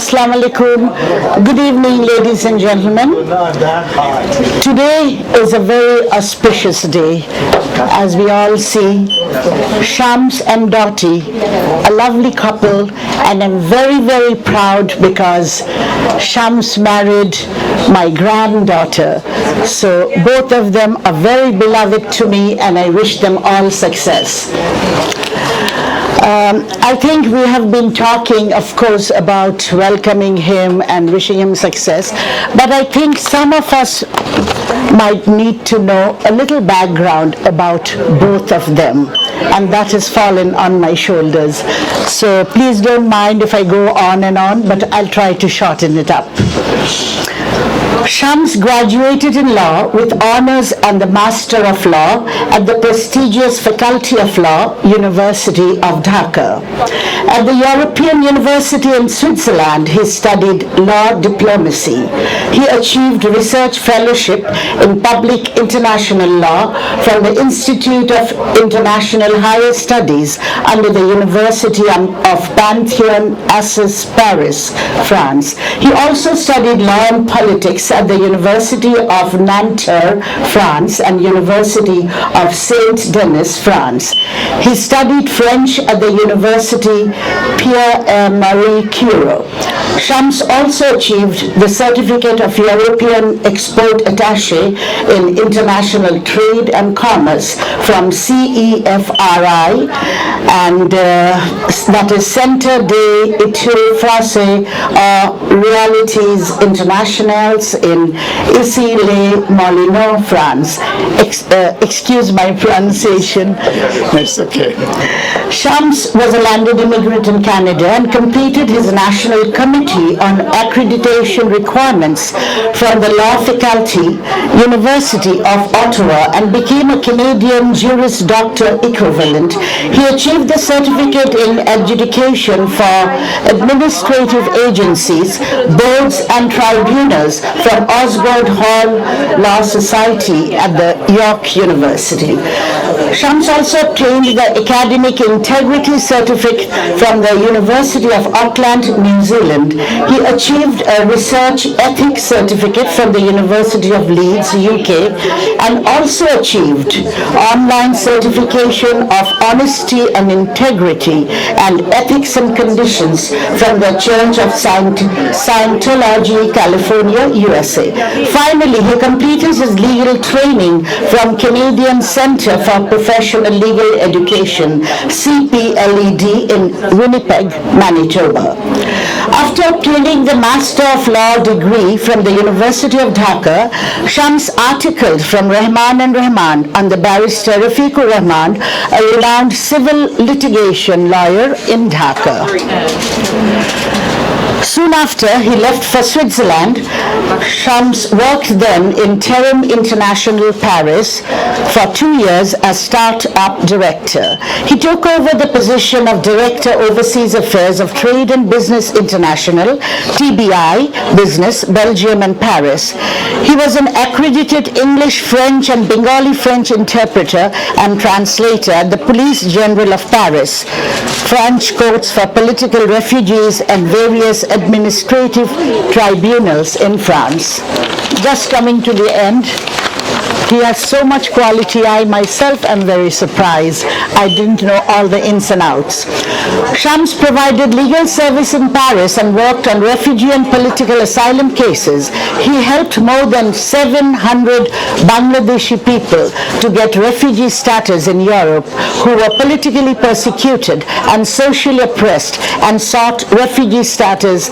Assalamu alaikum. Good evening, ladies and gentlemen. Today is a very auspicious day. As we all see, Shams and Dottie, a lovely couple, and I'm very, very proud because Shams married my granddaughter. So both of them are very beloved to me, and I wish them all success. I think we have been talking, of course, about welcoming him and wishing him success, but I think some of us might need to know a little background about both of them, and that has fallen on my shoulders. So please don't mind if I go on and on, but I'll try to shorten it up. Shams graduated in law with honors and the Master of Law at the prestigious Faculty of Law, University of Dhaka. At the European University in Switzerland, he studied law diplomacy. He achieved research fellowship in public international law from the Institute of International Higher Studies under the University of Panthéon Assas, Paris, France. He also studied law and politics at the University of Nanterre, France, and University of Saint-Denis, France. He studied French at the University Pierre-Marie Curie. Shams also achieved the Certificate of European Export Attaché in International Trade and Commerce from CEFRI, and that is Centre des Études Français Realités Internationales in Issy-les-Moulineaux, France. Excuse my pronunciation. It's okay. Shams was a landed immigrant in Canada and completed his National Committee on Accreditation Requirements from the Law Faculty, University of Ottawa, and became a Canadian Juris Doctor equivalent. He achieved the Certificate in Adjudication for Administrative Agencies, Boards and Tribunals from Osgoode Hall Law Society at the York University. Shams also obtained the Academic Integrity Certificate from the University of Auckland, New Zealand. He achieved a Research Ethics Certificate from the University of Leeds, UK, and also achieved online certification of Honesty and Integrity and Ethics and Conditions from the Church of Scientology, California, USA. Finally, he completed his legal training from Canadian Centre for Professional Legal Education, CPLED, in Winnipeg, Manitoba. After obtaining the Master of Law degree from the University of Dhaka, Shams articled from Rahman and Rahman on the barrister Rafiqur Rahman, a renowned civil litigation lawyer in Dhaka. Soon after, he left for Switzerland. Shams worked then in Terem International, Paris, for 2 years as start-up director. He took over the position of Director Overseas Affairs of Trade and Business International, TBI, Business, Belgium and Paris. He was an accredited English, French and Bengali French interpreter and translator at the Police General of Paris, French courts for political refugees and various administrative tribunals in France. Just coming to the end, he has so much quality, I myself am very surprised. I didn't know all the ins and outs. Shams provided legal service in Paris and worked on refugee and political asylum cases. He helped more than 700 Bangladeshi people to get refugee status in Europe who were politically persecuted and socially oppressed and sought refugee status,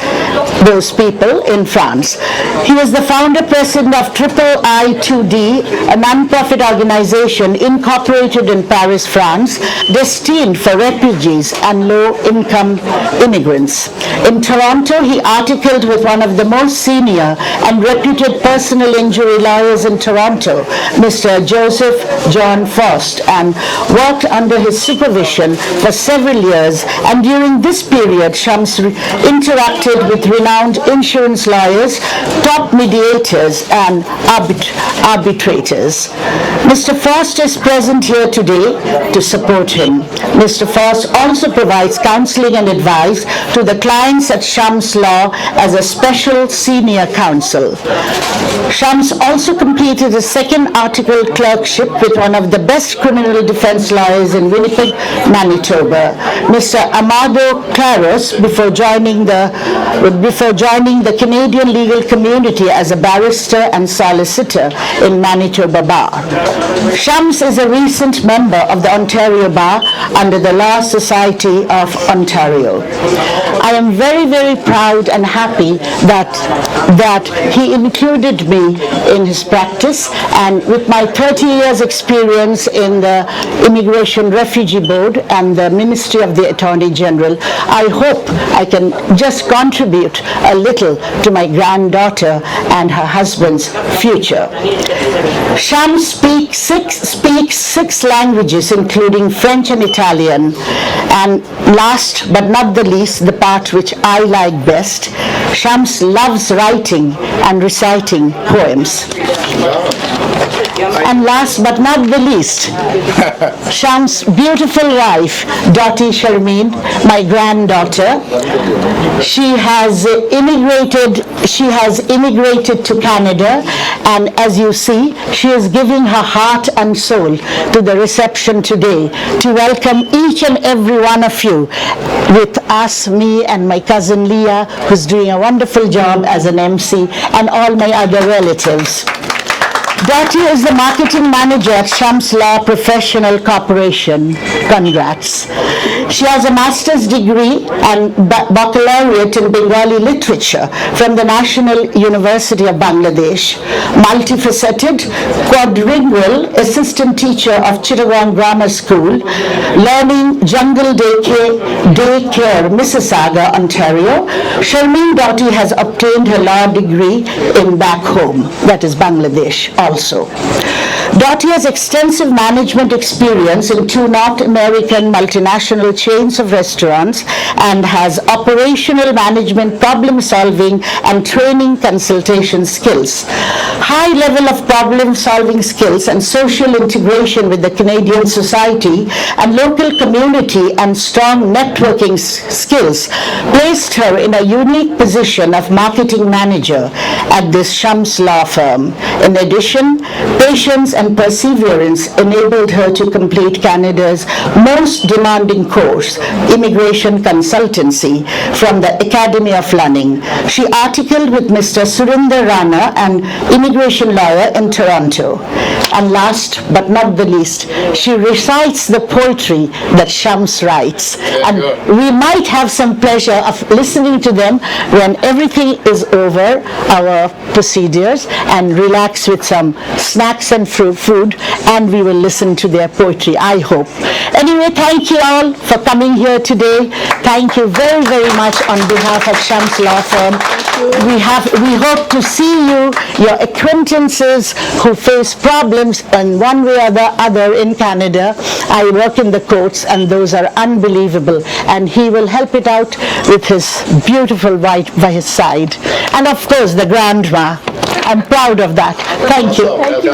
those people, in France. He was the founder president of III2D, a non-profit organization incorporated in Paris, France, destined for refugees and low-income immigrants. In Toronto, he articled with one of the most senior and reputed personal injury lawyers in Toronto, Mr. Joseph John Faust, and worked under his supervision for several years. And during this period, Shams interacted with renowned insurance lawyers, top mediators, and arbitrators. matters. Mr. Frost is present here today to support him. Mr. Frost also provides counseling and advice to the clients at Shams Law as a special senior counsel. Shams also completed a second article clerkship with one of the best criminal defense lawyers in Winnipeg, Manitoba, Mr. Amado Claros, before joining the Canadian legal community as a barrister and solicitor in Manitoba Bar. Shams is a recent member of the Ontario Bar under the Law Society of Ontario. I am very, very proud and happy that he included me in his practice, and with my 30 years experience in the Immigration Refugee Board and the Ministry of the Attorney General, I hope I can just contribute a little to my granddaughter and her husband's future. Shams speaks six languages, including French and Italian. And last but not the least, the part which I like best, Shams loves writing and reciting poems. And last but not the least, Shams' beautiful wife, Dottie Sharmeen, my granddaughter. She has immigrated to Canada, and as you see, she is giving her heart and soul to the reception today to welcome each and every one of you with us, me and my cousin Leah, who's doing a wonderful job as an MC, and all my other relatives. Dottie is the marketing manager at Shams Law Professional Corporation. Congrats. She has a master's degree and baccalaureate in Bengali literature from the National University of Bangladesh, multifaceted, quadlingual assistant teacher of Chittagong Grammar School, learning Jungle Daycare, Mississauga, Ontario. Sharmeen Dottie has obtained her law degree in back home, that is Bangladesh also. Dottie has extensive management experience in 2 North American multinational chains of restaurants and has operational management, problem solving and training consultation skills. High level of problem solving skills and social integration with the Canadian society and local community and strong networking skills placed her in a unique position of marketing manager at this Shams law firm. In addition, patience and perseverance enabled her to complete Canada's most demanding course, Immigration Consultancy, from the Academy of Learning. She articled with Mr. Surinder Rana, an immigration lawyer in Toronto. And last but not the least, she recites the poetry that Shams writes. And we might have some pleasure of listening to them when everything is over, our procedures, and relax with some snacks and food, and we will listen to their poetry, I hope. Anyway, thank you all for coming here today. Thank you very, very much on behalf of Shams Law Firm. We hope to see you, your acquaintances who face problems in one way or the other in Canada. I work in the courts, and those are unbelievable, and he will help it out with his beautiful wife by his side. And of course, the grandma. I'm proud of that. Thank you. Thank you.